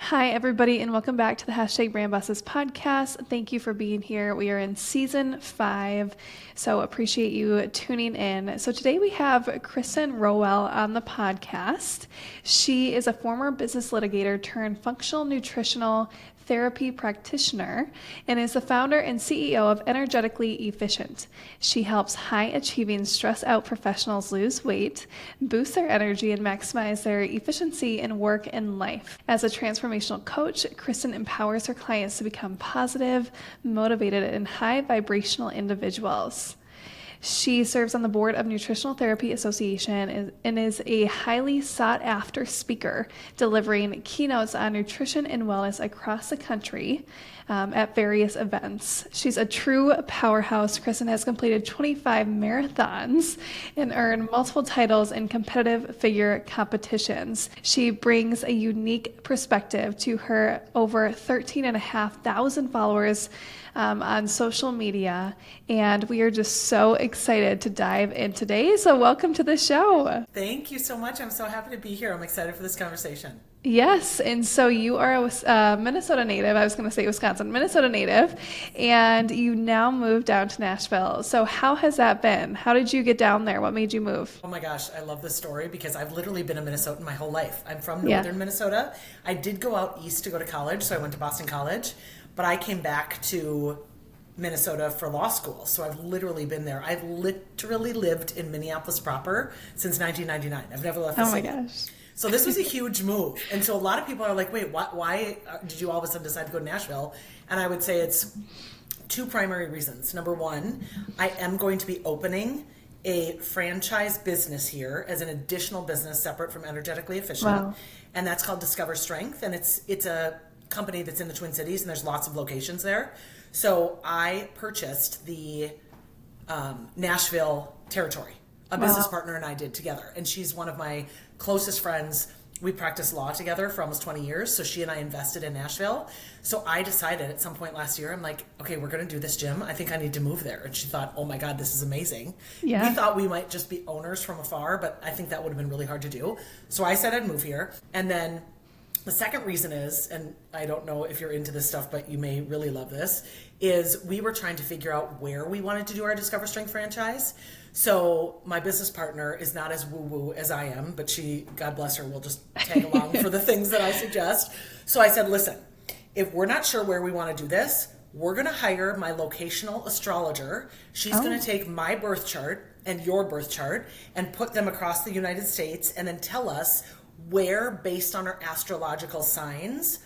Hi, everybody, and welcome back to the #BRANDBOSSES podcast. Thank you for being here. We are in season 5, so appreciate you tuning in. So today we have Kristin Rowell on the podcast. She is a former business litigator turned functional nutritional therapy practitioner and is the founder and CEO of Energetically Efficient. She helps high-achieving, stress-out professionals lose weight, boost their energy, and maximize their efficiency in work and life. As a transformational coach, Kristin empowers her clients to become positive, motivated, and high-vibrational individuals. She serves on the board of Nutritional Therapy Association and is a highly sought-after speaker, delivering keynotes on nutrition and wellness across the country at various events. She's a true powerhouse. Kristin has completed 25 marathons and earned multiple titles in competitive figure competitions. She brings a unique perspective to her over 13,500 followers on social media, and we are just so excited to dive in today. So welcome to the show. Thank you so much. I'm so happy to be here. I'm excited for this conversation. Yes, and so you are a Minnesota native. I was going to say Wisconsin, Minnesota native, and you now moved down to Nashville. So how has that been? How did you get down there? What made you move? Oh my gosh, I love this story because I've literally been a Minnesotan my whole life. I'm from northern Minnesota. I did go out east to go to college, so I went to Boston College, but I came back to Minnesota for law school. So I've literally been there. I've literally lived in Minneapolis proper since 1999. I've never left the city. Oh my gosh. So this was a huge move. And so a lot of people are like, wait, why did you all of a sudden decide to go to Nashville? And I would say it's two primary reasons. Number one, I am going to be opening a franchise business here as an additional business separate from Energetically Efficient. Wow. And that's called Discover Strength. And it's a company that's in the Twin Cities, and there's lots of locations there. So I purchased the Nashville territory. A business partner and I did together. And she's one of my closest friends. We practiced law together for almost 20 years. So she and I invested in Nashville. So I decided at some point last year, I'm like, okay, we're going to do this, Jim. I think I need to move there. And she thought, oh my God, this is amazing. Yeah. We thought we might just be owners from afar, but I think that would have been really hard to do. So I said I'd move here. And then the second reason is, and I don't know if you're into this stuff, but you may really love this, is we were trying to figure out where we wanted to do our Discover Strength franchise. So my business partner is not as woo-woo as I am, but she, God bless her, will just tag along for the things that I suggest. So I said, listen, if we're not sure where we want to do this, we're going to hire my locational astrologer. She's going to take my birth chart and your birth chart and put them across the United States and then tell us where, based on our astrological signs,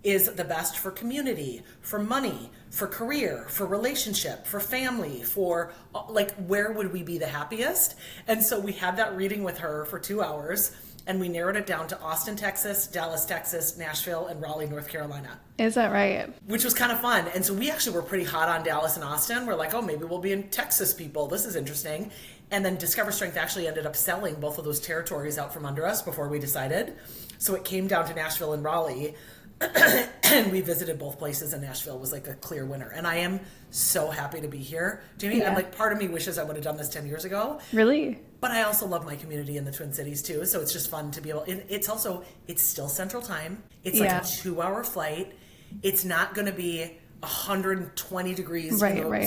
is the best for community, for money, for career, for relationship, for family, for like where would we be the happiest? And so we had that reading with her for 2 hours, and we narrowed it down to Austin, Texas, Dallas, Texas, Nashville, and Raleigh, North Carolina. Is that right? Which was kind of fun. And so we actually were pretty hot on Dallas and Austin. We're like, oh, maybe we'll be in Texas, people. This is interesting. And then Discover Strength actually ended up selling both of those territories out from under us before we decided. So it came down to Nashville and Raleigh. And we visited both places, and Nashville was like a clear winner. And I am so happy to be here, Jamie. Yeah. I'm like, part of me wishes I would have done this 10 years ago. Really? But I also love my community in the Twin Cities too. So it's just fun to be able, it's still Central Time. It's like a 2-hour flight. It's not going to be 120 degrees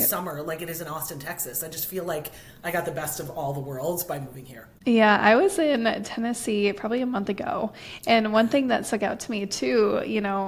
summer like it is in Austin, Texas. I just feel like I got the best of all the worlds by moving here. Yeah, I was in Tennessee probably a month ago, and one thing that stuck out to me too,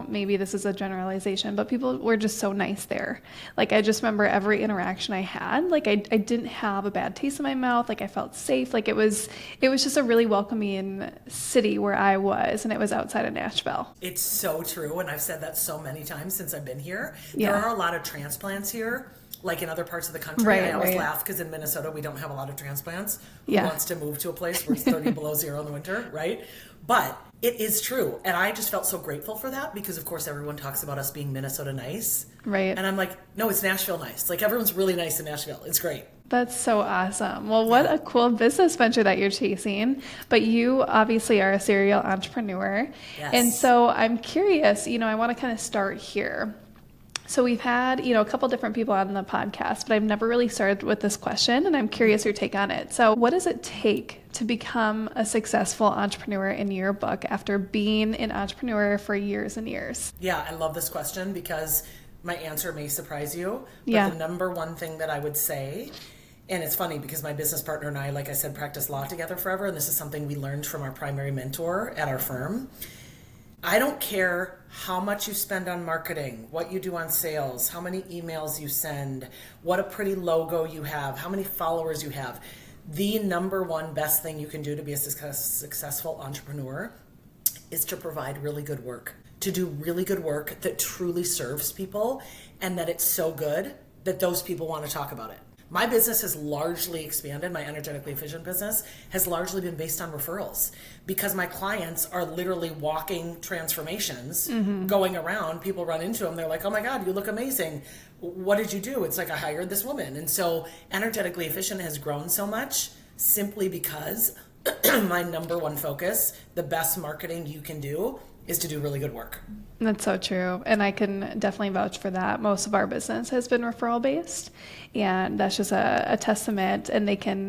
maybe this is a generalization, but people were just so nice there. Like, I just remember every interaction I had, like I didn't have a bad taste in my mouth, like I felt safe, like it was just a really welcoming city where I was, and it was outside of Nashville. It's so true, and I've said that so many times since I've been here. Yeah. There are a lot of transplants here, like in other parts of the country. I always laugh because in Minnesota we don't have a lot of transplants. Who wants to move to a place where it's 30 below zero in the winter, right? But it is true. And I just felt so grateful for that because, of course, everyone talks about us being Minnesota nice. Right. And I'm like, no, it's Nashville nice. Like, everyone's really nice in Nashville. It's great. That's so awesome. Well, what a cool business venture that you're chasing. But you obviously are a serial entrepreneur. Yes. And so I'm curious, I want to kind of start here. So we've had, a couple different people on the podcast, but I've never really started with this question, and I'm curious your take on it. So what does it take to become a successful entrepreneur in your book after being an entrepreneur for years and years? Yeah, I love this question because my answer may surprise you. But Yeah. the number one thing that I would say, and it's funny because my business partner and I, like I said, practiced law together forever, and this is something we learned from our primary mentor at our firm. I don't care how much you spend on marketing, what you do on sales, how many emails you send, what a pretty logo you have, how many followers you have. The number one best thing you can do to be a successful entrepreneur is to provide really good work, to do really good work that truly serves people and that it's so good that those people want to talk about it. My business has largely expanded. My Energetically Efficient business has largely been based on referrals because my clients are literally walking transformations, going around. People run into them. They're like, oh my God, you look amazing. What did you do? It's like, I hired this woman. And so Energetically Efficient has grown so much simply because my number one focus, the best marketing you can do, is to do really good work. That's so true. And I can definitely vouch for that. Most of our business has been referral based. And that's just a testament. And they can,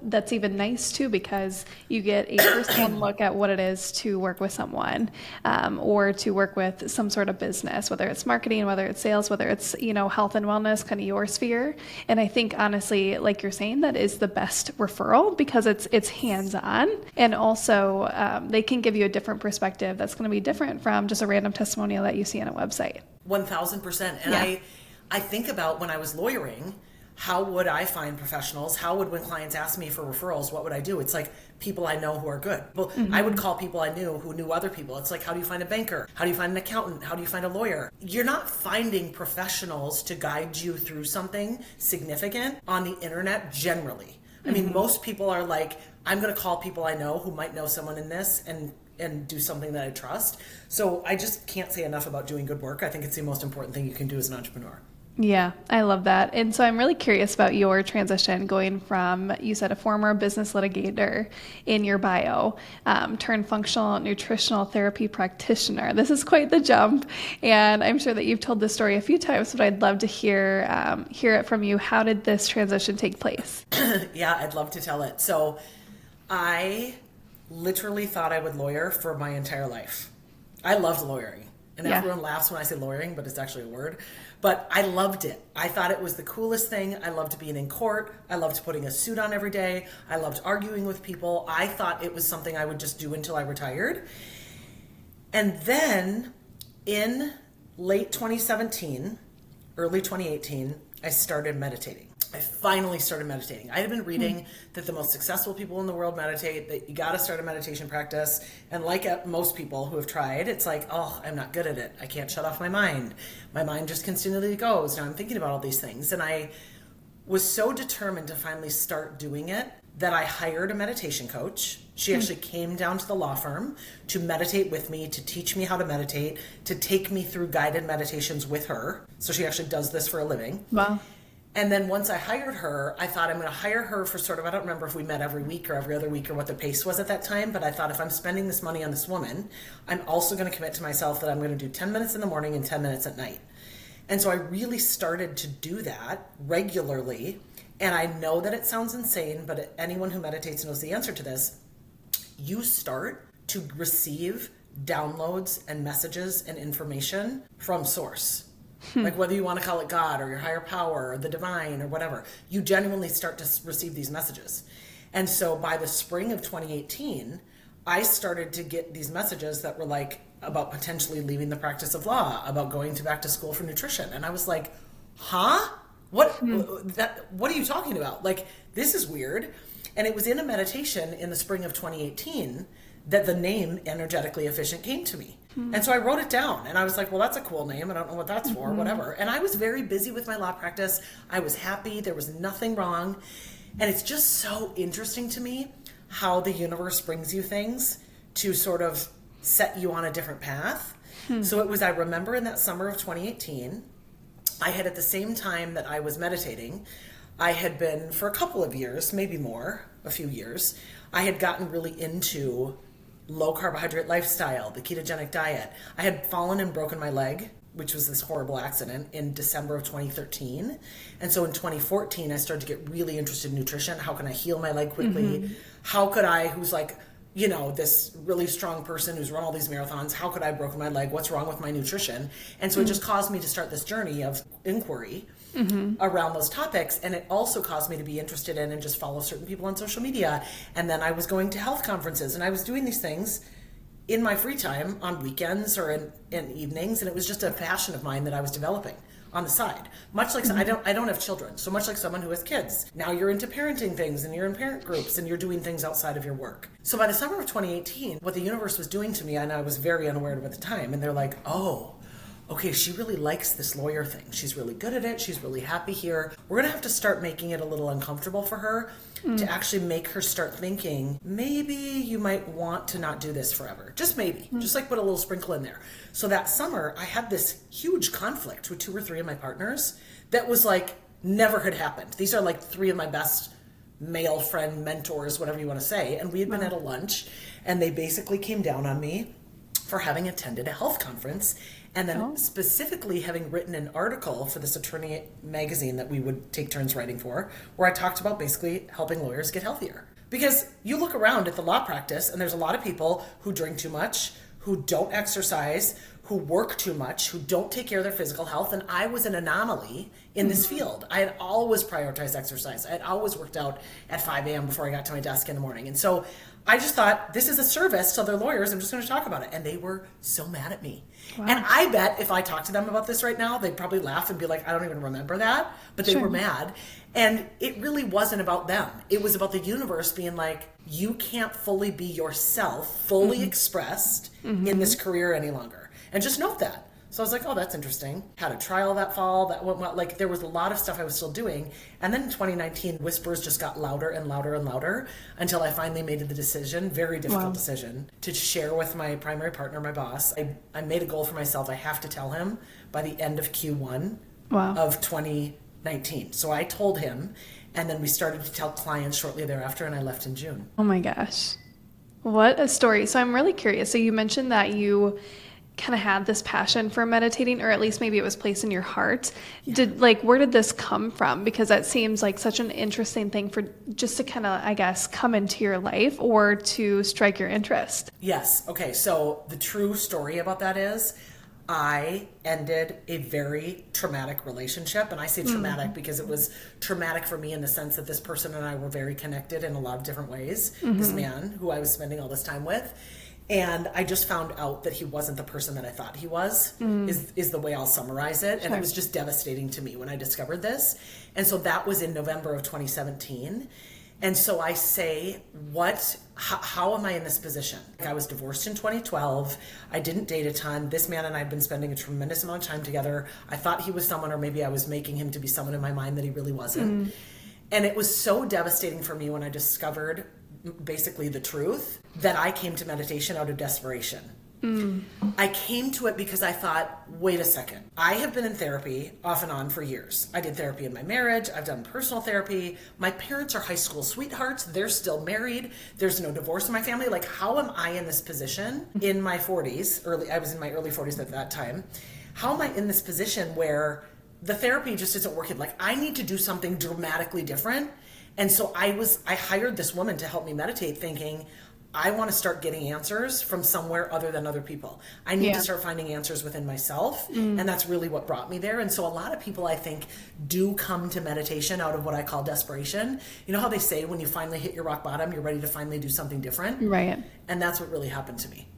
that's even nice too, because you get a first-hand look at what it is to work with someone or to work with some sort of business, whether it's marketing, whether it's sales, whether it's, health and wellness, kind of your sphere. And I think honestly, like you're saying, that is the best referral because it's hands-on. And also they can give you a different perspective that's going to be different from just a random testimonial that you see on a website. 1,000%. And Yeah. I think about when I was lawyering, how would I find professionals? How would, when clients ask me for referrals, what would I do? It's like people I know who are good. Well, I would call people I knew who knew other people. It's like, how do you find a banker? How do you find an accountant? How do you find a lawyer? You're not finding professionals to guide you through something significant on the internet generally. I mean, most people are like, I'm going to call people I know who might know someone in this and do something that I trust. So I just can't say enough about doing good work. I think it's the most important thing you can do as an entrepreneur. Yeah, I love that. And so I'm really curious about your transition going from, you said, a former business litigator in your bio, turned functional nutritional therapy practitioner. This is quite the jump. And I'm sure that you've told this story a few times, but I'd love to hear it from you. How did this transition take place? Yeah, I'd love to tell it. So I literally thought I would lawyer for my entire life. I loved lawyering. And everyone laughs when I say lawyering, but it's actually a word. But I loved it. I thought it was the coolest thing. I loved being in court. I loved putting a suit on every day. I loved arguing with people. I thought it was something I would just do until I retired. And then in late 2017, early 2018, I started meditating. I finally started meditating. I had been reading that the most successful people in the world meditate, that you got to start a meditation practice. And like most people who have tried, it's like, oh, I'm not good at it. I can't shut off my mind. My mind just continually goes. Now I'm thinking about all these things. And I was so determined to finally start doing it that I hired a meditation coach. She actually came down to the law firm to meditate with me, to teach me how to meditate, to take me through guided meditations with her. So she actually does this for a living. Wow. And then once I hired her, I thought I'm going to hire her for sort of, I don't remember if we met every week or every other week or what the pace was at that time, but I thought if I'm spending this money on this woman, I'm also going to commit to myself that I'm going to do 10 minutes in the morning and 10 minutes at night. And so I really started to do that regularly. And I know that it sounds insane, but anyone who meditates knows the answer to this. You start to receive downloads and messages and information from source. Like whether you want to call it God or your higher power or the divine or whatever, you genuinely start to receive these messages. And so by the spring of 2018, I started to get these messages that were like about potentially leaving the practice of law, about going back to school for nutrition. And I was like, huh? What are you talking about? Like, this is weird. And it was in a meditation in the spring of 2018 that the name Energetically Efficient came to me. And so I wrote it down and I was like, well, that's a cool name. I don't know what that's for, whatever. And I was very busy with my law practice. I was happy. There was nothing wrong. And it's just so interesting to me how the universe brings you things to sort of set you on a different path. So it was, I remember in that summer of 2018, I had at the same time that I was meditating, I had been for a couple of years, maybe more, a few years, I had gotten really into low carbohydrate lifestyle, the ketogenic diet. I had fallen and broken my leg, which was this horrible accident, in December of 2013. And so in 2014, I started to get really interested in nutrition. How can I heal my leg quickly? How could I, who's like, this really strong person who's run all these marathons, how could I have broken my leg? What's wrong with my nutrition? And so it just caused me to start this journey of inquiry around those topics. And it also caused me to be interested in and just follow certain people on social media. And then I was going to health conferences and I was doing these things in my free time on weekends or in evenings. And it was just a passion of mine that I was developing on the side. Much like I don't have children, so much like someone who has kids. Now you're into parenting things and you're in parent groups and you're doing things outside of your work. So by the summer of 2018, what the universe was doing to me, and I was very unaware of at the time, and they're like, oh, okay, she really likes this lawyer thing. She's really good at it. She's really happy here. We're going to have to start making it a little uncomfortable for her to actually make her start thinking, maybe you might want to not do this forever. Just maybe. Just like put a little sprinkle in there. So that summer, I had this huge conflict with 2 or 3 of my partners that was like never had happened. These are like 3 of my best male friend mentors, whatever you want to say. And we had been at a lunch and they basically came down on me for having attended a health conference and then specifically having written an article for this attorney magazine that we would take turns writing for, where I talked about basically helping lawyers get healthier. Because you look around at the law practice and there's a lot of people who drink too much, who don't exercise, who work too much, who don't take care of their physical health. And I was an anomaly in this field. I had always prioritized exercise. I had always worked out at 5 a.m. before I got to my desk in the morning. And so I just thought, this is a service to other lawyers. I'm just going to talk about it. And they were so mad at me. Wow. And I bet if I talked to them about this right now, they'd probably laugh and be like, I don't even remember that. But they were mad. And it really wasn't about them. It was about the universe being like, you can't fully be yourself, fully expressed in this career any longer. And just note that. So I was like, oh, that's interesting. Had a trial that fall. That went well. Like there was a lot of stuff I was still doing. And then in 2019, whispers just got louder and louder and louder until I finally made the decision, very difficult decision, to share with my primary partner, my boss. I made a goal for myself. I have to tell him by the end of Q1 of 2019. So I told him, and then we started to tell clients shortly thereafter, and I left in June. Oh my gosh. What a story. So I'm really curious. So you mentioned that you kind of had this passion for meditating, or at least maybe it was placed in your heart. Where did this come from? Because that seems like such an interesting thing for just to kind of, I guess, come into your life or to strike your interest. Yes. Okay. So the true story about that is I ended a very traumatic relationship. And I say traumatic because it was traumatic for me in the sense that this person and I were very connected in a lot of different ways. This man who I was spending all this time with. And I just found out that he wasn't the person that I thought he was, is the way I'll summarize it. And it was just devastating to me when I discovered this. And so that was in November of 2017. And so I say, how am I in this position? I was divorced in 2012. I didn't date a ton. This man and I had been spending a tremendous amount of time together. I thought he was someone, or maybe I was making him to be someone in my mind that he really wasn't. And it was so devastating for me when I discovered basically the truth that I came to meditation out of desperation. I came to it because I thought, wait a second. I have been in therapy off and on for years. I did therapy in my marriage. I've done personal therapy. My parents are high school sweethearts. They're still married. There's no divorce in my family. Like, how am I in this position in my 40s? I was in my early 40s at that time. How am I in this position where the therapy just isn't working? Like, I need to do something dramatically different. And so I hired this woman to help me meditate, thinking, I want to start getting answers from somewhere other than other people. I need to start finding answers within myself. And that's really what brought me there. And so a lot of people, I think, do come to meditation out of what I call desperation. You know how they say when you finally hit your rock bottom, you're ready to finally do something different? Right. And that's what really happened to me.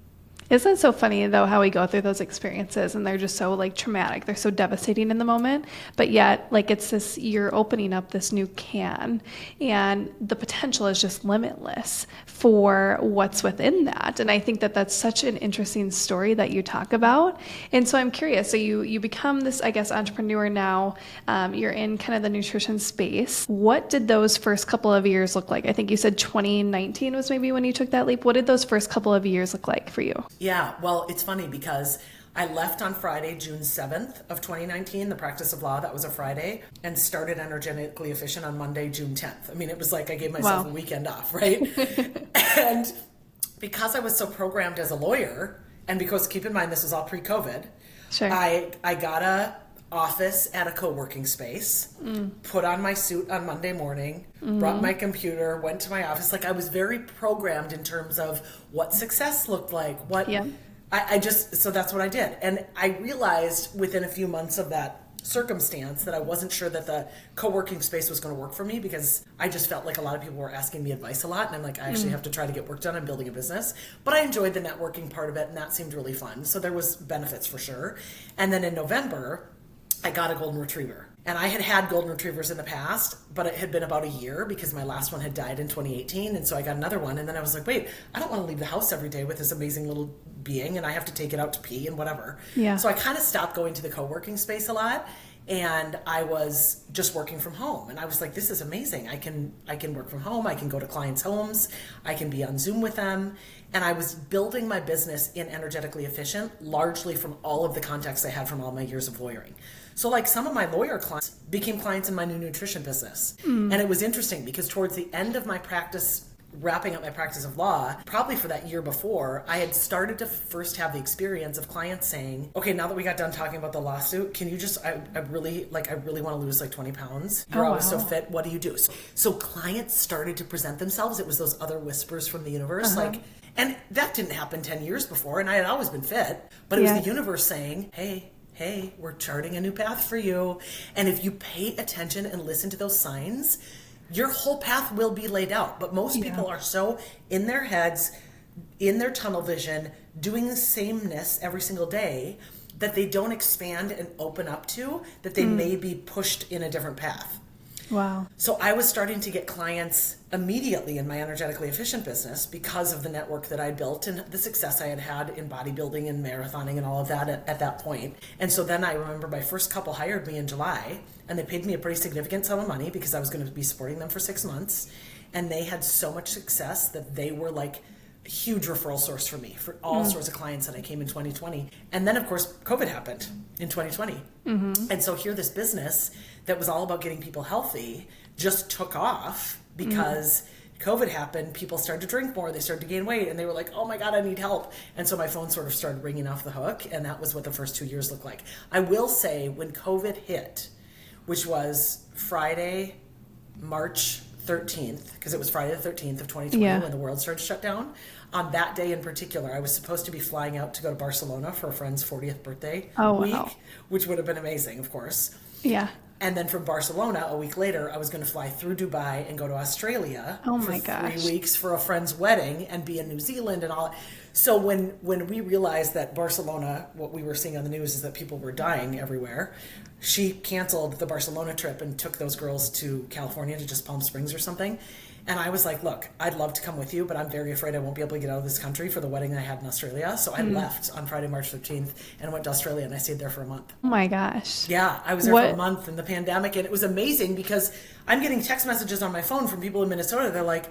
Isn't it so funny, though, how we go through those experiences and they're just so traumatic. They're so devastating in the moment, but yet it's this, you're opening up this new can and the potential is just limitless for what's within that. And I think that that's such an interesting story that you talk about. And so I'm curious, so you become this, I guess, entrepreneur now. You're in kind of the nutrition space. What did those first couple of years look like? I think you said 2019 was maybe when you took that leap. What did those first couple of years look like for you? Yeah, well, it's funny because I left on Friday, June 7th of 2019, the practice of law. That was a Friday, and started Energetically Efficient on Monday, June 10th. I mean, it was like I gave myself a weekend off, right? And because I was so programmed as a lawyer, and because keep in mind this was all pre-COVID, Sure. I got a office at a co-working space, put on my suit on Monday morning, brought my computer, went to my office. Like I was very programmed in terms of what success looked like, so that's what I did. And I realized within a few months of that circumstance that I wasn't sure that the co-working space was going to work for me, because I just felt like a lot of people were asking me advice a lot, and I'm like, I actually have to try to get work done. I'm building a business, but I enjoyed the networking part of it, and that seemed really fun. So there was benefits for sure. And then in November, I got a golden retriever. And I had golden retrievers in the past, but it had been about a year because my last one had died in 2018. And so I got another one. And then I was like, wait, I don't want to leave the house every day with this amazing little being, and I have to take it out to pee and whatever. Yeah. So I kind of stopped going to the co-working space a lot. And I was just working from home. And I was like, this is amazing. I can work from home. I can go to clients' homes. I can be on Zoom with them. And I was building my business in Energetically Efficient, largely from all of the contacts I had from all my years of lawyering. So like some of my lawyer clients became clients in my new nutrition business. And it was interesting because towards the end of my practice, wrapping up my practice of law, probably for that year before, I had started to first have the experience of clients saying, okay, now that we got done talking about the lawsuit, can you just, I really want to lose like 20 pounds. You're always so fit. What do you do? So clients started to present themselves. It was those other whispers from the universe. And that didn't happen 10 years before. And I had always been fit, but it was the universe saying, hey, we're charting a new path for you. And if you pay attention and listen to those signs, your whole path will be laid out. But most people are so in their heads, in their tunnel vision, doing the sameness every single day that they don't expand and open up to, that they may be pushed in a different path. Wow. So I was starting to get clients immediately in my Energetically Efficient business because of the network that I built and the success I had had in bodybuilding and marathoning and all of that at that point. And so then I remember my first couple hired me in July, and they paid me a pretty significant sum of money because I was going to be supporting them for 6 months. And they had so much success that they were like a huge referral source for me for all sorts of clients that I came in 2020. And then of course, COVID happened in 2020. And so here this business that was all about getting people healthy just took off because COVID happened. People started to drink more. They started to gain weight, and they were like, oh my God, I need help. And so my phone sort of started ringing off the hook. And that was what the first 2 years looked like. I will say when COVID hit, which was Friday, March 13th, because it was Friday the 13th of 2020 when the world started to shut down. On that day in particular, I was supposed to be flying out to go to Barcelona for a friend's 40th birthday week, which would have been amazing, of course. Yeah. And then from Barcelona, a week later, I was going to fly through Dubai and go to Australia for 3 weeks for a friend's wedding and be in New Zealand and all. So when we realized that Barcelona, what we were seeing on the news is that people were dying everywhere, she canceled the Barcelona trip and took those girls to California, to just Palm Springs or something. And I was like, look, I'd love to come with you, but I'm very afraid I won't be able to get out of this country for the wedding I had in Australia. So I left on Friday, March 15th and went to Australia, and I stayed there for a month. Oh my gosh. Yeah, I was there for a month in the pandemic, and it was amazing because I'm getting text messages on my phone from people in Minnesota. They're like,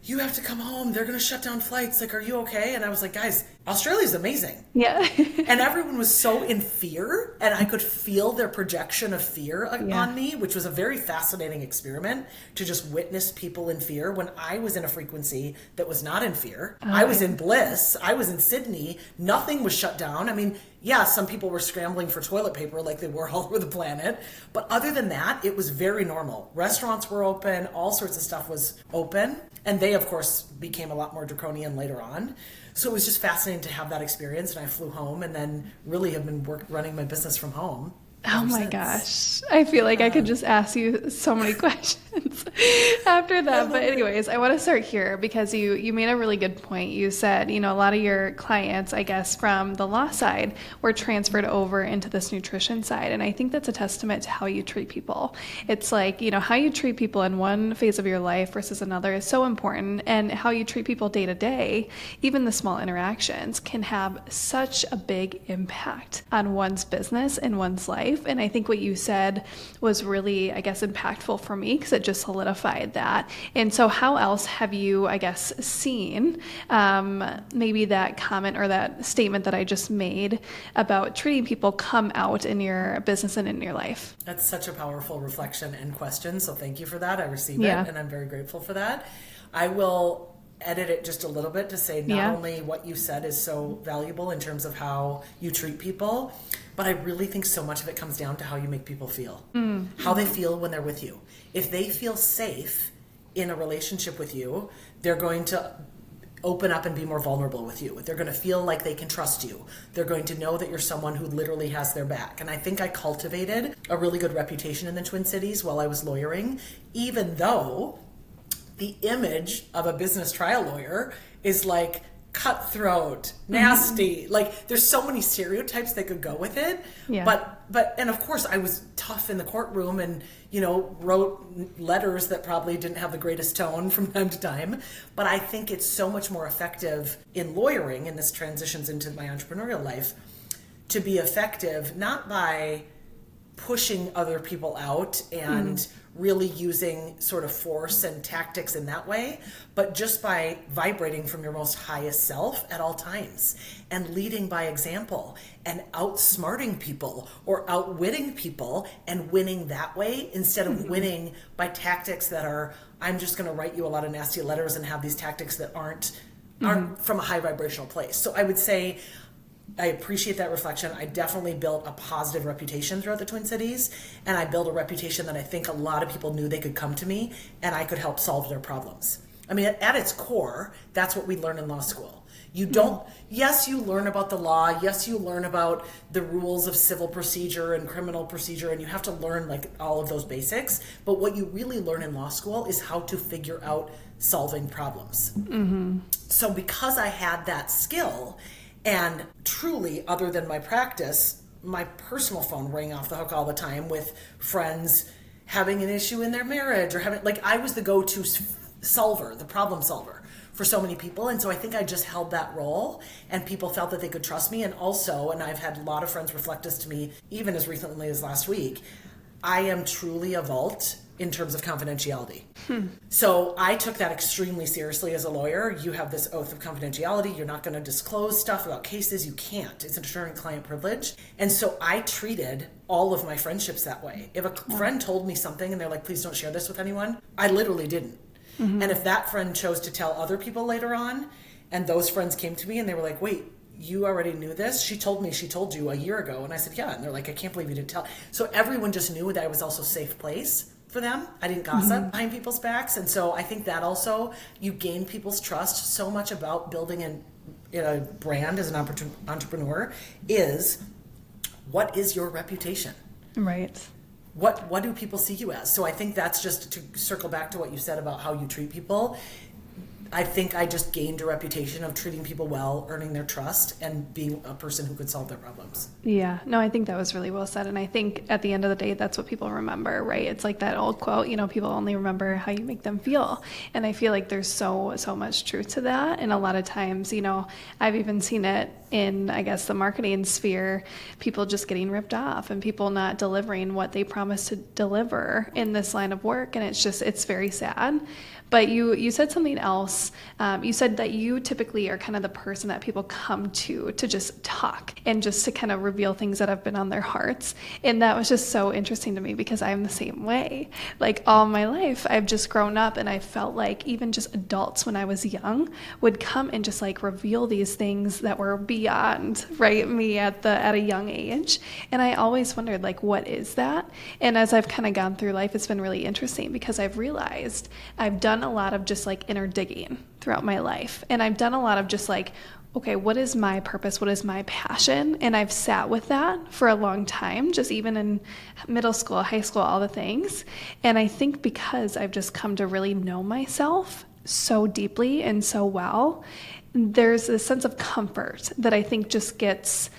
you have to come home. They're going to shut down flights. Like, are you okay? And I was like, guys, Australia's amazing. Yeah. And everyone was so in fear, and I could feel their projection of fear on me, which was a very fascinating experiment to just witness people in fear when I was in a frequency that was not in fear. I was in bliss. I was in Sydney. Nothing was shut down. I mean, yeah, some people were scrambling for toilet paper like they were all over the planet. But other than that, it was very normal. Restaurants were open. All sorts of stuff was open. And they, of course, became a lot more draconian later on. So it was just fascinating to have that experience. And I flew home and then really have been running my business from home. Oh my gosh. I feel like I could just ask you so many questions after that. But anyways, I want to start here because you made a really good point. You said, a lot of your clients, I guess, from the law side were transferred over into this nutrition side. And I think that's a testament to how you treat people. It's like, how you treat people in one phase of your life versus another is so important. And how you treat people day to day, even the small interactions, can have such a big impact on one's business and one's life. And I think what you said was really, I guess, impactful for me because it just solidified that. And so how else have you, I guess, seen maybe that comment or that statement that I just made about treating people come out in your business and in your life? That's such a powerful reflection and question. So thank you for that. I receive it and I'm very grateful for that. I will edit it just a little bit to say not only what you said is so valuable in terms of how you treat people, but I really think so much of it comes down to how you make people feel, how they feel when they're with you. If they feel safe in a relationship with you, they're going to open up and be more vulnerable with you. They're going to feel like they can trust you. They're going to know that you're someone who literally has their back. And I think I cultivated a really good reputation in the Twin Cities while I was lawyering, even though the image of a business trial lawyer is like cutthroat, nasty. Like there's so many stereotypes that could go with it. Yeah. But and of course I was tough in the courtroom and, wrote letters that probably didn't have the greatest tone from time to time. But I think it's so much more effective in lawyering, and this transitions into my entrepreneurial life, to be effective not by pushing other people out and really using sort of force and tactics in that way, but just by vibrating from your most highest self at all times and leading by example and outsmarting people or outwitting people and winning that way instead of winning by tactics that are, I'm just going to write you a lot of nasty letters and have these tactics that aren't from a high vibrational place. So I would say I appreciate that reflection. I definitely built a positive reputation throughout the Twin Cities, and I built a reputation that I think a lot of people knew they could come to me and I could help solve their problems. I mean, at its core, that's what we learn in law school. You don't, yes, you learn about the law. Yes, you learn about the rules of civil procedure and criminal procedure, and you have to learn like all of those basics. But what you really learn in law school is how to figure out solving problems. So because I had that skill, and truly, other than my practice, my personal phone rang off the hook all the time with friends having an issue in their marriage or having, like, I was the go-to solver, the problem solver for so many people. And so I think I just held that role and people felt that they could trust me. And also, and I've had a lot of friends reflect this to me, even as recently as last week, I am truly a vault in terms of confidentiality. So I took that extremely seriously as a lawyer. You have this oath of confidentiality. You're not going to disclose stuff about cases. You can't. It's an attorney-client privilege. And so I treated all of my friendships that way. If a friend told me something and they're like, please don't share this with anyone, I literally didn't. And if that friend chose to tell other people later on, and those friends came to me and they were like, wait, you already knew this? She told me she told you a year ago. And I said, yeah. And they're like, I can't believe you didn't tell. So everyone just knew that I was also a safe place for them. I didn't gossip behind people's backs. And so I think that also, you gain people's trust. So much about building a brand as an entrepreneur is, what is your reputation? Right. What do people see you as? So I think that's just to circle back to what you said about how you treat people. I think I just gained a reputation of treating people well, earning their trust, and being a person who could solve their problems. Yeah, no, I think that was really well said. And I think at the end of the day, that's what people remember, right? It's like that old quote, people only remember how you make them feel. And I feel like there's so much truth to that. And a lot of times, I've even seen it in, I guess, the marketing sphere, people just getting ripped off and people not delivering what they promised to deliver in this line of work. And it's very sad. But you said something else. You said that you typically are kind of the person that people come to just talk and just to kind of reveal things that have been on their hearts. And that was just so interesting to me because I'm the same way. Like all my life, I've just grown up and I felt like even just adults when I was young would come and just like reveal these things that were beyond, right, me at a young age. And I always wondered, like, what is that? And as I've kind of gone through life, it's been really interesting because I've realized I've done a lot of just like inner digging throughout my life. And I've done a lot of just like, okay, what is my purpose? What is my passion? And I've sat with that for a long time, just even in middle school, high school, all the things. And I think because I've just come to really know myself so deeply and so well, there's a sense of comfort that I think just gets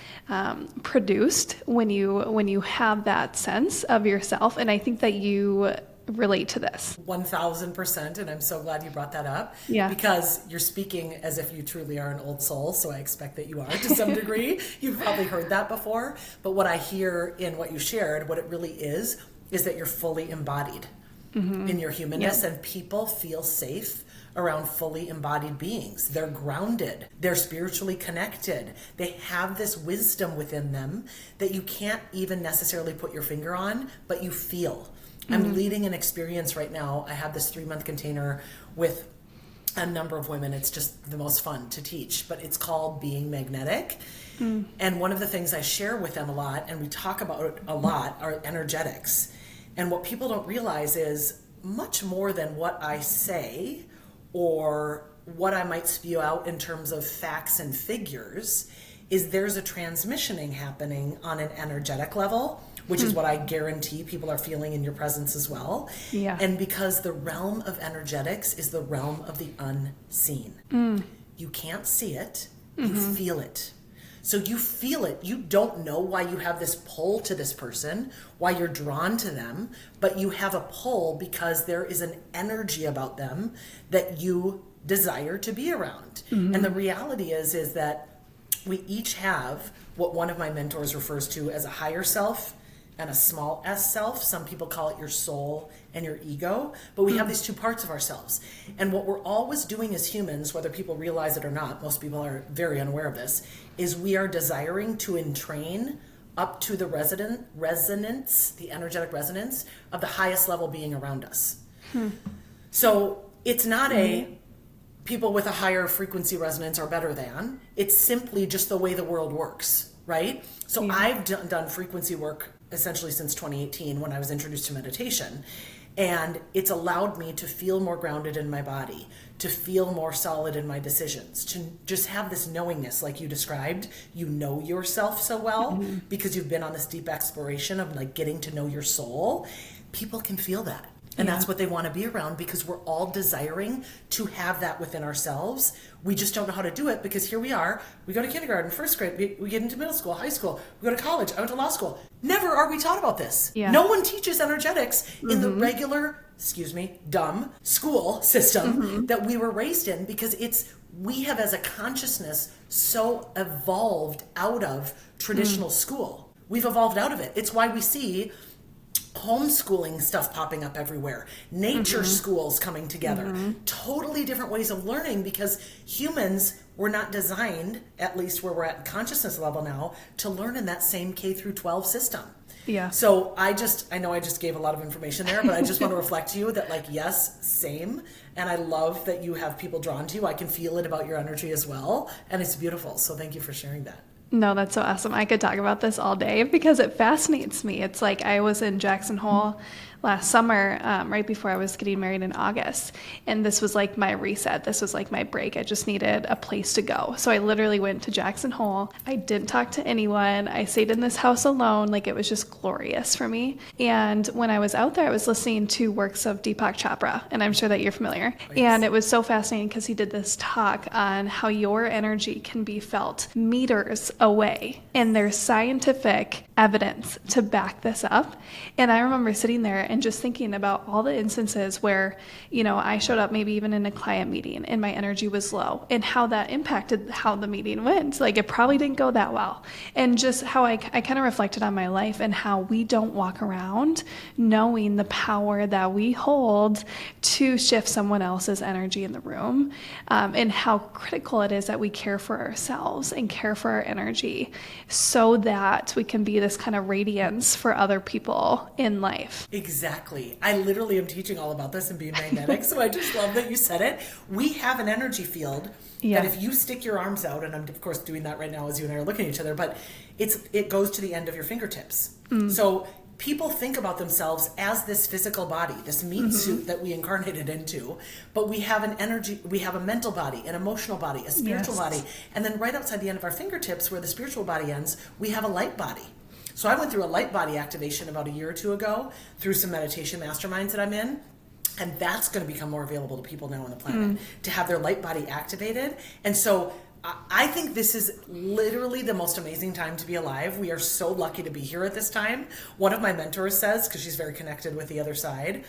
produced when you have that sense of yourself. And I think that you relate to this. 1000%. And I'm so glad you brought that up. Yeah. Because you're speaking as if you truly are an old soul. So I expect that you are to some degree. You've probably heard that before. But what I hear in what you shared, what it really is that you're fully embodied in your humanness. Yep. And people feel safe around fully embodied beings. They're grounded. They're spiritually connected. They have this wisdom within them that you can't even necessarily put your finger on, but you feel. I'm leading an experience right now. I have this 3-month container with a number of women. It's just the most fun to teach, but it's called Being Magnetic. And one of the things I share with them a lot, and we talk about a lot, are energetics. And what people don't realize is much more than what I say or what I might spew out in terms of facts and figures is there's a transmissioning happening on an energetic level, which is what I guarantee people are feeling in your presence as well. Yeah. And because the realm of energetics is the realm of the unseen. You can't see it, you feel it. So you feel it. You don't know why you have this pull to this person, why you're drawn to them, but you have a pull because there is an energy about them that you desire to be around. And the reality is that we each have what one of my mentors refers to as a higher self and a small s self. Some people call it your soul and your ego, but we have these two parts of ourselves. And what we're always doing as humans, whether people realize it or not, most people are very unaware of this, is we are desiring to entrain up to the resonance, the energetic resonance of the highest level being around us. So it's not a people with a higher frequency resonance are better than. It's simply just the way the world works, right? So I've done frequency work essentially since 2018 when I was introduced to meditation. And it's allowed me to feel more grounded in my body, to feel more solid in my decisions, to just have this knowingness like you described. You know yourself so well because you've been on this deep exploration of like getting to know your soul. People can feel that. And that's what they want to be around because we're all desiring to have that within ourselves. We just don't know how to do it because here we are. We go to kindergarten, first grade, we get into middle school, high school, we go to college, I went to law school. Never are we taught about this. No one teaches energetics in the regular, dumb school system that we were raised in because we have as a consciousness so evolved out of traditional school. We've evolved out of it. It's why we see homeschooling stuff popping up everywhere, nature schools coming together, totally different ways of learning because humans were not designed, at least where we're at consciousness level now, to learn in that same K through 12 system. So I know I just gave a lot of information there, but I just want to reflect to you that like, yes, same. And I love that you have people drawn to you. I can feel it about your energy as well. And it's beautiful. So thank you for sharing that. No, that's so awesome. I could talk about this all day because it fascinates me. It's like I was in Jackson Hole last summer, right before I was getting married in August. And this was like my reset. This was like my break. I just needed a place to go. So I literally went to Jackson Hole. I didn't talk to anyone. I stayed in this house alone. Like it was just glorious for me. And when I was out there, I was listening to works of Deepak Chopra, and I'm sure that you're familiar. And it was so fascinating because he did this talk on how your energy can be felt meters away. And there's scientific evidence to back this up. And I remember sitting there and just thinking about all the instances where, I showed up maybe even in a client meeting and my energy was low and how that impacted how the meeting went. Like it probably didn't go that well. And just how I kind of reflected on my life and how we don't walk around knowing the power that we hold to shift someone else's energy in the room, and how critical it is that we care for ourselves and care for our energy so that we can be this kind of radiance for other people in life. Exactly. I literally am teaching all about this and being magnetic, so I just love that you said it. We have an energy field that if you stick your arms out, and I'm of course doing that right now as you and I are looking at each other, but it goes to the end of your fingertips. So people think about themselves as this physical body, this meat suit that we incarnated into, but we have an energy, we have a mental body, an emotional body, a spiritual body, and then right outside the end of our fingertips where the spiritual body ends, we have a light body. So I went through a light body activation about a year or two ago through some meditation masterminds that I'm in. And that's going to become more available to people now on the planet to have their light body activated. And so I think this is literally the most amazing time to be alive. We are so lucky to be here at this time. One of my mentors says, because she's very connected with the other side,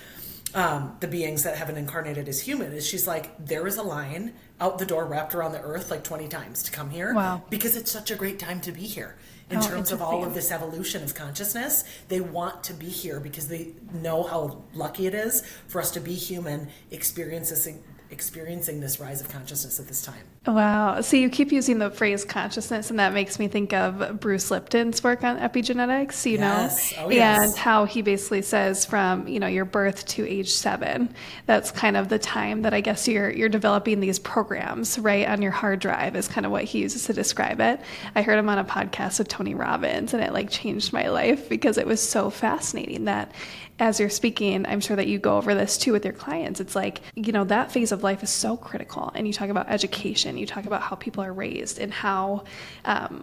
the beings that haven't incarnated as human, is she's like, there is a line out the door wrapped around the earth like 20 times to come here. Wow. Because it's such a great time to be here. In terms of all of this evolution of consciousness, they want to be here because they know how lucky it is for us to be human, experiencing this rise of consciousness at this time. Wow. So you keep using the phrase consciousness, and that makes me think of Bruce Lipton's work on epigenetics, Yes. Oh, and yes. how he basically says from, your birth to age 7, that's kind of the time that I guess you're developing these programs, right, on your hard drive is kind of what he uses to describe it. I heard him on a podcast with Tony Robbins, and it like changed my life because it was so fascinating that as you're speaking, I'm sure that you go over this too with your clients. It's like, that phase of life is so critical. And you talk about education, you talk about how people are raised and how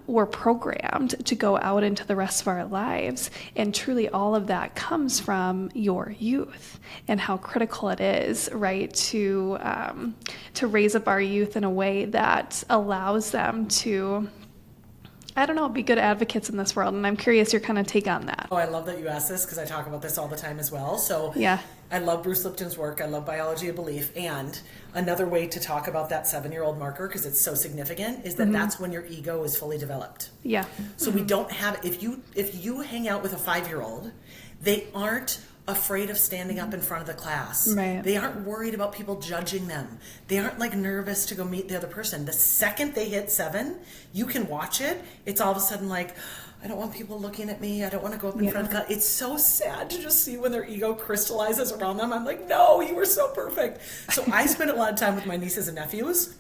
we're programmed to go out into the rest of our lives. And truly all of that comes from your youth and how critical it is, right, to raise up our youth in a way that allows them to, I don't know, be good advocates in this world. And I'm curious your kind of take on that. Oh, I love that you asked this because I talk about this all the time as well. So Yeah. I love Bruce Lipton's work. I love biology of belief. And another way to talk about that 7-year-old marker, because it's so significant, is that that's when your ego is fully developed. Yeah. So we don't have, if you hang out with a 5-year-old, they aren't afraid of standing up in front of the class. Right. They aren't worried about people judging them. They aren't like nervous to go meet the other person. The second they hit 7, you can watch it. It's all of a sudden like, I don't want people looking at me. I don't want to go up in front of the class. It's so sad to just see when their ego crystallizes around them. I'm like, no, you were so perfect. So I spend a lot of time with my nieces and nephews.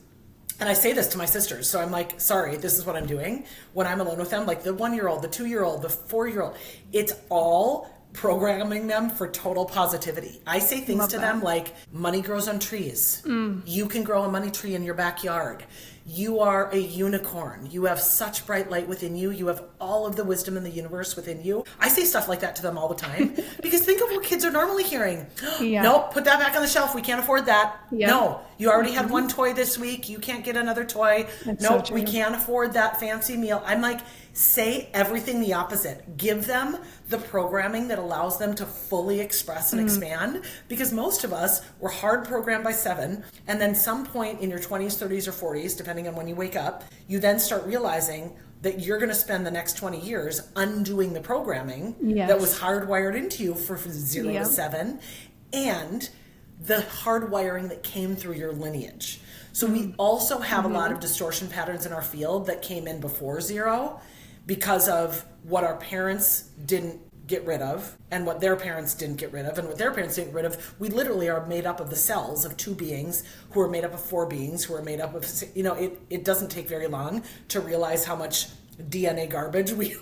And I say this to my sisters. So I'm like, sorry, this is what I'm doing. When I'm alone with them, like the 1-year-old, the 2-year-old, the 4-year-old, it's all programming them for total positivity. I say things to them like, money grows on trees. You can grow a money tree in your backyard. You are a unicorn. You have such bright light within you. You have all of the wisdom in the universe within you. I say stuff like that to them all the time because think of what kids are normally hearing. Yeah. Nope, put that back on the shelf. We can't afford that. Yeah. No, you already had one toy this week. You can't get another toy. That's Nope, so we true. can't afford that fancy meal. I'm like, say everything the opposite. Give them the programming that allows them to fully express and expand, because most of us were hard programmed by 7, and then some point in your 20s, 30s, or 40s, depending on when you wake up, you then start realizing that you're going to spend the next 20 years undoing the programming that was hardwired into you for 0 to 7, and the hardwiring that came through your lineage. So we also have a lot of distortion patterns in our field that came in before 0 because of what our parents didn't get rid of and what their parents didn't get rid of and what their parents didn't get rid of. We literally are made up of the cells of 2 beings who are made up of 4 beings who are made up of, it doesn't take very long to realize how much DNA garbage we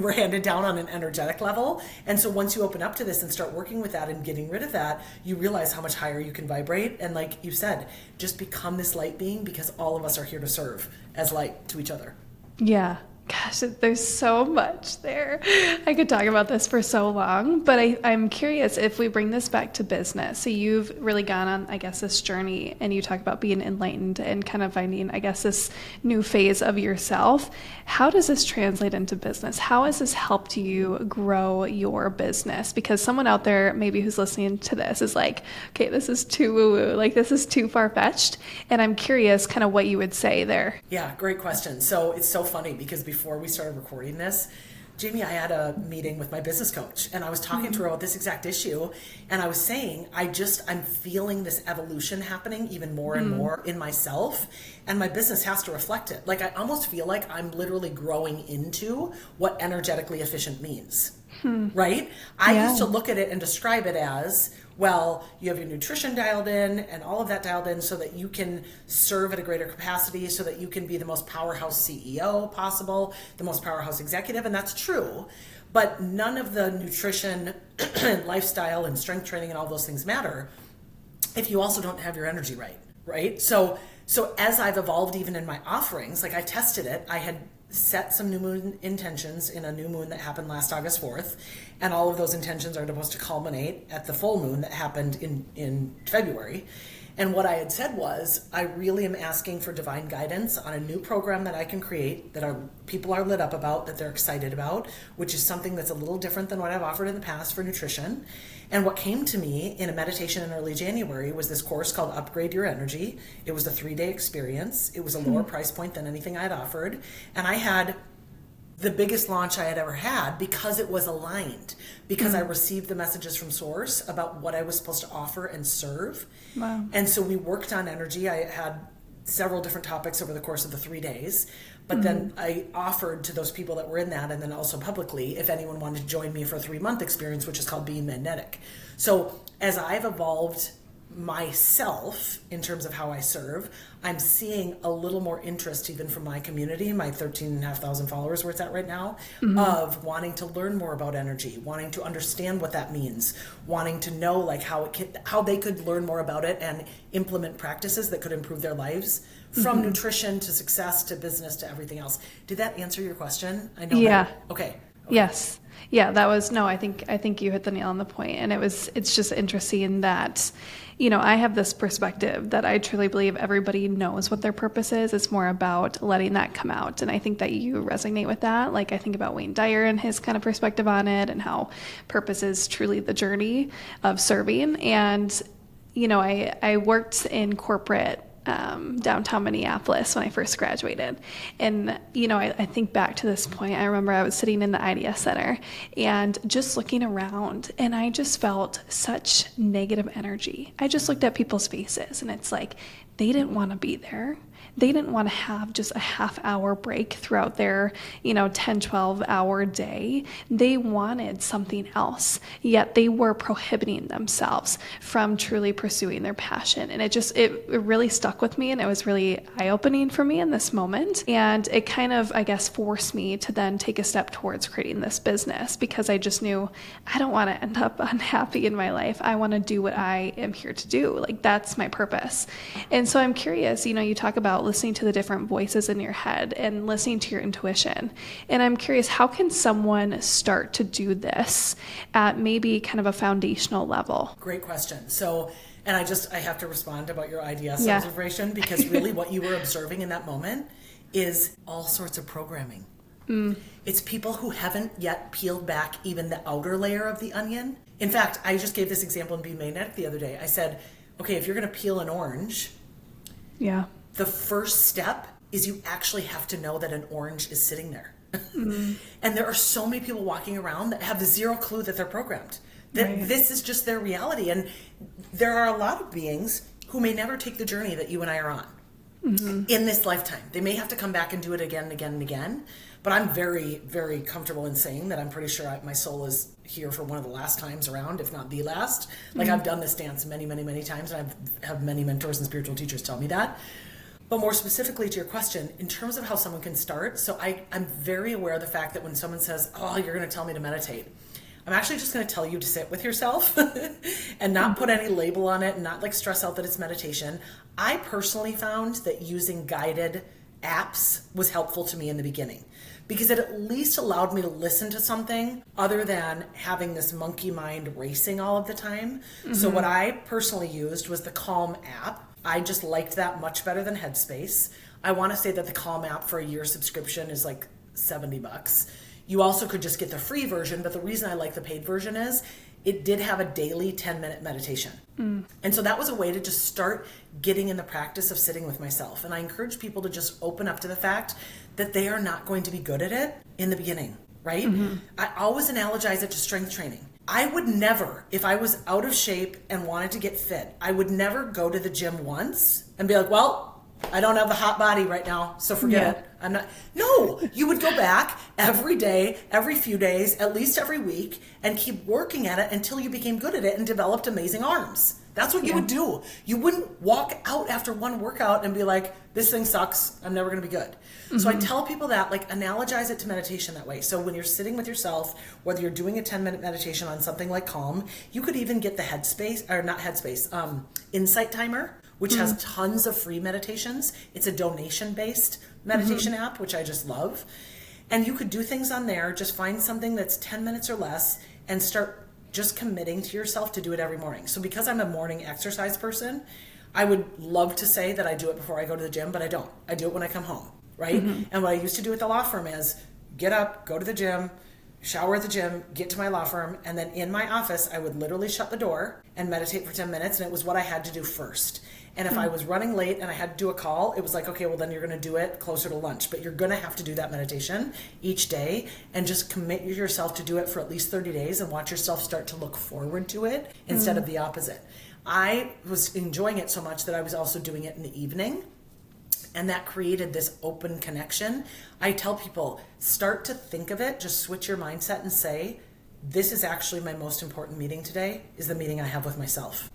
were handed down on an energetic level. And so once you open up to this and start working with that and getting rid of that, you realize how much higher you can vibrate. And like you said, just become this light being, because all of us are here to serve as light to each other. Yeah. Gosh, there's so much there. I could talk about this for so long, but I'm curious if we bring this back to business. So you've really gone on, I guess, this journey, and you talk about being enlightened and kind of finding, I guess, this new phase of yourself. How does this translate into business? How has this helped you grow your business? Because someone out there maybe who's listening to this is like, okay, this is too woo-woo, like this is too far-fetched. And I'm curious kind of what you would say there. Yeah, great question. So it's so funny because before we started recording this, Jamie, I had a meeting with my business coach, and I was talking to her about this exact issue, and I was saying, I'm feeling this evolution happening even more and more in myself, and my business has to reflect it. Like, I almost feel like I'm literally growing into what energetically efficient means, right? I used to look at it and describe it as, well, you have your nutrition dialed in and all of that dialed in so that you can serve at a greater capacity, so that you can be the most powerhouse CEO possible, the most powerhouse executive, and that's true. But none of the nutrition, lifestyle, and strength training and all those things matter if you also don't have your energy right? So as I've evolved even in my offerings, like I tested it, I had set some new moon intentions in a new moon that happened last August 4th, and all of those intentions are supposed to culminate at the full moon that happened in February. And what I had said was, I really am asking for divine guidance on a new program that I can create, that our people are lit up about, that they're excited about, which is something that's a little different than what I've offered in the past for nutrition. And what came to me in a meditation in early January was this course called Upgrade Your Energy. It was a 3-day experience. It was a lower price point than anything I had offered. And I had the biggest launch I had ever had because it was aligned, because I received the messages from source about what I was supposed to offer and serve. Wow. And so we worked on energy. I had several different topics over the course of the 3 days. But then I offered to those people that were in that, and then also publicly, if anyone wanted to join me for a 3-month experience, which is called Being Magnetic. So as I've evolved myself in terms of how I serve, I'm seeing a little more interest even from my community, my 13,500 followers where it's at right now, of wanting to learn more about energy, wanting to understand what that means, wanting to know like how they could learn more about it and implement practices that could improve their lives, from nutrition to success to business to everything else. Did that answer your question? I know. Yeah. Okay. Yes. Yeah, that was, no, I think you hit the nail on the point. And it's just interesting that, I have this perspective that I truly believe everybody knows what their purpose is. It's more about letting that come out. And I think that you resonate with that. Like I think about Wayne Dyer and his kind of perspective on it, and how purpose is truly the journey of serving. And, I worked in corporate downtown Minneapolis when I first graduated. And, I think back to this point, I remember I was sitting in the IDS Center and just looking around, and I just felt such negative energy. I just looked at people's faces, and it's like, they didn't want to be there. They didn't want to have just a half-hour break throughout their, 10, 12-hour day. They wanted something else, yet they were prohibiting themselves from truly pursuing their passion. And it really stuck with me, and it was really eye-opening for me in this moment. And it kind of, I guess, forced me to then take a step towards creating this business, because I just knew I don't want to end up unhappy in my life. I want to do what I am here to do. Like, that's my purpose. And so I'm curious, you talk about listening to the different voices in your head and listening to your intuition. And I'm curious, how can someone start to do this at maybe kind of a foundational level? Great question. So, and I have to respond about your IDS observation, because really what you were observing in that moment is all sorts of programming. It's people who haven't yet peeled back even the outer layer of the onion. In fact, I just gave this example in Be Magnetic the other day. I said, okay, if you're going to peel an orange, the first step is you actually have to know that an orange is sitting there. And there are so many people walking around that have zero clue that they're programmed, that this is just their reality. And there are a lot of beings who may never take the journey that you and I are on in this lifetime. They may have to come back and do it again and again and again. But I'm very, very comfortable in saying that I'm pretty sure my soul is here for one of the last times around, if not the last. Like I've done this dance many, many, many times, and I've had many mentors and spiritual teachers tell me that. But more specifically to your question, in terms of how someone can start, so I'm very aware of the fact that when someone says, oh, you're going to tell me to meditate, I'm actually just going to tell you to sit with yourself and not put any label on it and not like stress out that it's meditation. I personally found that using guided apps was helpful to me in the beginning, because it at least allowed me to listen to something other than having this monkey mind racing all of the time. So what I personally used was the Calm app. I just liked that much better than Headspace. I want to say that the Calm app for a year subscription is like $70. You also could just get the free version, but the reason I like the paid version is it did have a daily 10-minute meditation. And so that was a way to just start getting in the practice of sitting with myself. And I encourage people to just open up to the fact that they are not going to be good at it in the beginning, right? I always analogize it to strength training. I would never, if I was out of shape and wanted to get fit, I would never go to the gym once and be like, well, I don't have the hot body right now, so forget it. I'm not. No, you would go back every day, every few days, at least every week, and keep working at it until you became good at it and developed amazing arms. That's what you would do. You wouldn't walk out after one workout and be like, this thing sucks, I'm never going to be good. So I tell people that, like, analogize it to meditation that way. So when you're sitting with yourself, whether you're doing a 10-minute meditation on something like Calm, you could even get the Headspace, or not Headspace, Insight Timer, which has tons of free meditations. It's a donation-based meditation app, which I just love. And you could do things on there, just find something that's 10 minutes or less, and start just committing to yourself to do it every morning. So because I'm a morning exercise person, I would love to say that I do it before I go to the gym, but I don't. I do it when I come home, right? And what I used to do at the law firm is get up, go to the gym, shower at the gym, get to my law firm, and then in my office, I would literally shut the door and meditate for 10 minutes, and it was what I had to do first. And if I was running late and I had to do a call, it was like, okay, well then you're going to do it closer to lunch, but you're going to have to do that meditation each day, and just commit yourself to do it for at least 30 days and watch yourself start to look forward to it instead of the opposite. I was enjoying it so much that I was also doing it in the evening. And that created this open connection. I tell people, start to think of it, just switch your mindset and say, this is actually my most important meeting today, is the meeting I have with myself.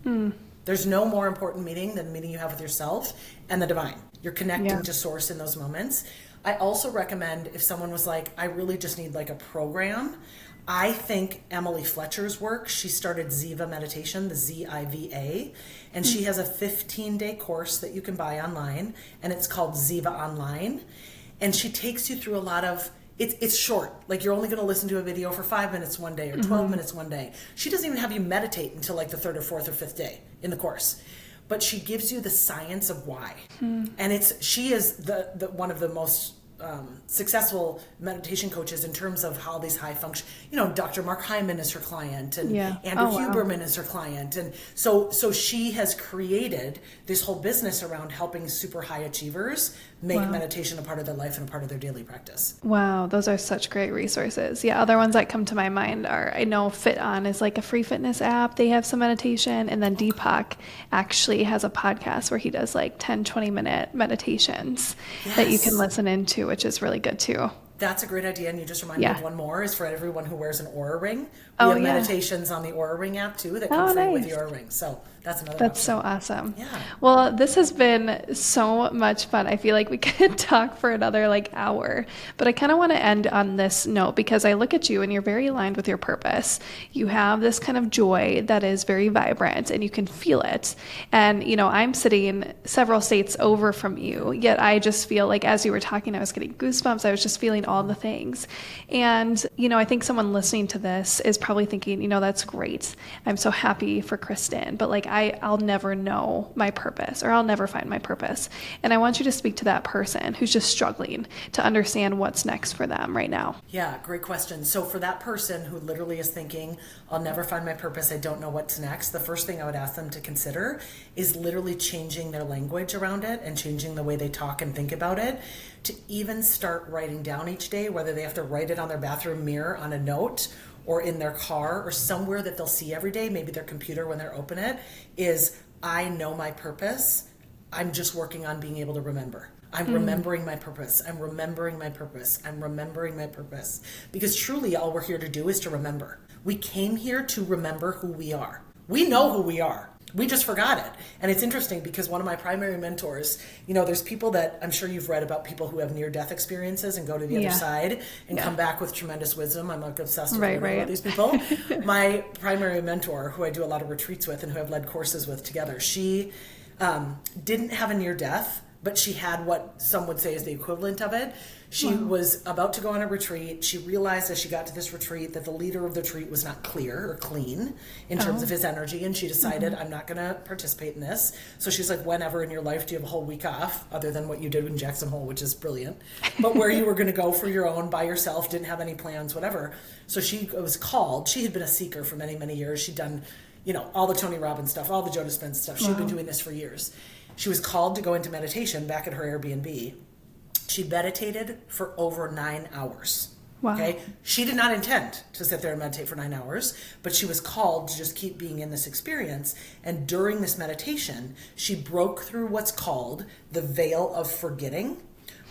There's no more important meeting than the meeting you have with yourself and the divine. You're connecting to source in those moments. I also recommend, if someone was like, I really just need like a program, I think Emily Fletcher's work, she started Ziva Meditation, the Z-I-V-A, and she has a 15-day course that you can buy online, and it's called Ziva Online. And she takes you through a lot of, it's short. Like, you're only going to listen to a video for 5 minutes one day or 12 minutes one day. She doesn't even have you meditate until like the third or fourth or fifth day in the course. But she gives you the science of why. And she is the one of the most successful meditation coaches in terms of how these high function, Dr. Mark Hyman is her client, and Andrew Huberman is her client. And so she has created this whole business around helping super high achievers make meditation a part of their life and a part of their daily practice. Wow, those are such great resources. Yeah, other ones that come to my mind are, I know FitOn is like a free fitness app. They have some meditation. And then Deepak actually has a podcast where he does like 10, 20-minute meditations that you can listen into, which is really good too. That's a great idea. And you just remind me of one more, is for everyone who wears an Oura Ring. We have meditations on the Oura Ring app too that come free with the Oura Ring. So that's another option. So awesome. Yeah. Well, this has been so much fun. I feel like we could talk for another hour, but I kind of want to end on this note, because I look at you and you're very aligned with your purpose. You have this kind of joy that is very vibrant and you can feel it. And, I'm sitting several states over from you, yet I just feel like, as you were talking, I was getting goosebumps. I was just feeling all the things. And, I think someone listening to this is probably thinking, that's great. I'm so happy for Kristin, but I'll never know my purpose, or I'll never find my purpose. And I want you to speak to that person who's just struggling to understand what's next for them right now. Yeah, great question. So for that person who literally is thinking, I'll never find my purpose, I don't know what's next, the first thing I would ask them to consider is literally changing their language around it and changing the way they talk and think about it, to even start writing down each day, whether they have to write it on their bathroom mirror on a note or in their car or somewhere that they'll see every day, maybe their computer when they're open it, is, I know my purpose. I'm just working on being able to remember. I'm remembering my purpose. I'm remembering my purpose. I'm remembering my purpose. Because truly all we're here to do is to remember. We came here to remember who we are. We know who we are. We just forgot it. And it's interesting because one of my primary mentors, there's people that I'm sure you've read about, people who have near-death experiences and go to the other side and come back with tremendous wisdom. I'm obsessed with learning about these people. My primary mentor, who I do a lot of retreats with and who I've led courses with together, she didn't have a near-death, but she had what some would say is the equivalent of it. She was about to go on a retreat. She realized as she got to this retreat that the leader of the retreat was not clear or clean in terms of his energy, and she decided, I'm not going to participate in this. So she's like, whenever in your life do you have a whole week off, other than what you did in Jackson Hole, which is brilliant, but where you were going to go for your own, by yourself, didn't have any plans, whatever. So she was called. She had been a seeker for many, many years. She'd done, all the Tony Robbins stuff, all the Joe Dispenza stuff. She'd been doing this for years. She was called to go into meditation back at her Airbnb. She meditated for over 9 hours. Wow. Okay. She did not intend to sit there and meditate for 9 hours, but she was called to just keep being in this experience. And during this meditation, she broke through what's called the veil of forgetting,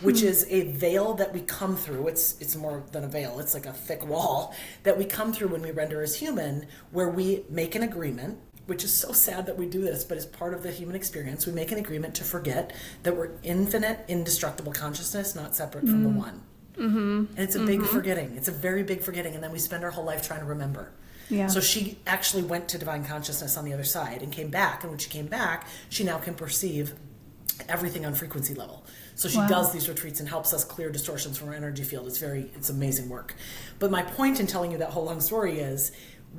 which is a veil that we come through. It's more than a veil. It's like a thick wall that we come through when we render as human, where we make an agreement, which is so sad that we do this, but as part of the human experience, we make an agreement to forget that we're infinite, indestructible consciousness, not separate from the one. And it's a big forgetting. It's a very big forgetting. And then we spend our whole life trying to remember. Yeah. So she actually went to divine consciousness on the other side and came back. And when she came back, she now can perceive everything on frequency level. So she does these retreats and helps us clear distortions from our energy field. It's amazing work. But my point in telling you that whole long story is,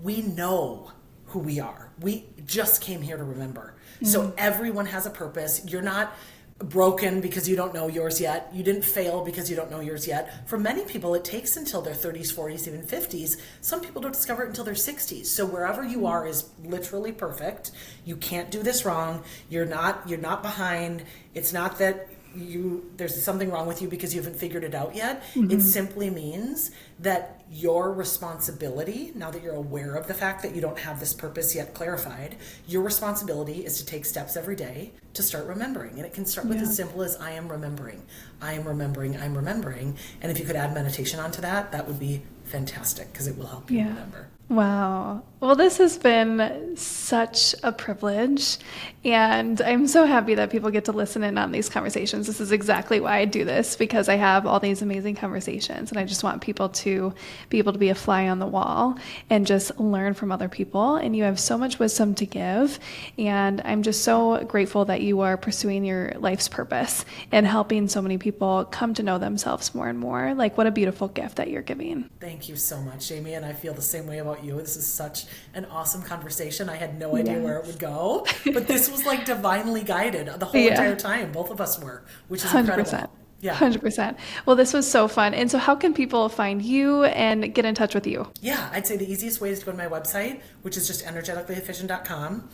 we know who we are. We just came here to remember. So everyone has a purpose. You're not broken because you don't know yours yet. You didn't fail because you don't know yours yet. For many people, it takes until their 30s, 40s, even 50s. Some people don't discover it until their 60s. So wherever you are is literally perfect. You can't do this wrong. You're not behind. It's not that there's something wrong with you because you haven't figured it out yet. It simply means that your responsibility, now that you're aware of the fact that you don't have this purpose yet clarified, your responsibility is to take steps every day to start remembering. And it can start with as simple as I am remembering, I'm remembering, I'm remembering. And if you could add meditation onto that, that would be fantastic because it will help you remember. Wow. Well, this has been such a privilege, and I'm so happy that people get to listen in on these conversations. This is exactly why I do this, because I have all these amazing conversations, and I just want people to be able to be a fly on the wall and just learn from other people. And you have so much wisdom to give, and I'm just so grateful that you are pursuing your life's purpose and helping so many people come to know themselves more and more. Like, what a beautiful gift that you're giving. Thank you so much, Jamie, and I feel the same way about you. This is such an awesome conversation. I had no idea where it would go, but this was like divinely guided the whole entire time. Both of us were, which is 100%. incredible. Yeah. 100%. Well, this was so fun. And so how can people find you and get in touch with you? Yeah, I'd say the easiest way is to go to my website, which is just energeticallyefficient.com.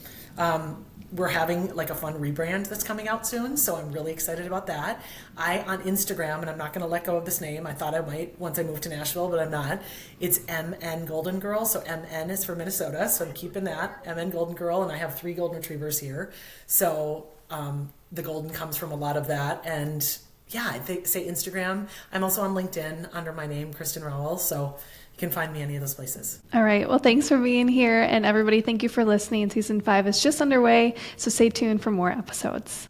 We're having like a fun rebrand that's coming out soon, so I'm really excited about that. On Instagram, and I'm not going to let go of this name. I thought I might once I moved to Nashville, but I'm not. It's MN Golden Girl, so MN is for Minnesota, so I'm keeping that, MN Golden Girl, and I have 3 golden retrievers here. So the golden comes from a lot of that, and yeah, I'd say Instagram. I'm also on LinkedIn under my name, Kristin Rowell, so you can find me any of those places. All right. Well, thanks for being here. And everybody, thank you for listening. Season 5 is just underway, so stay tuned for more episodes.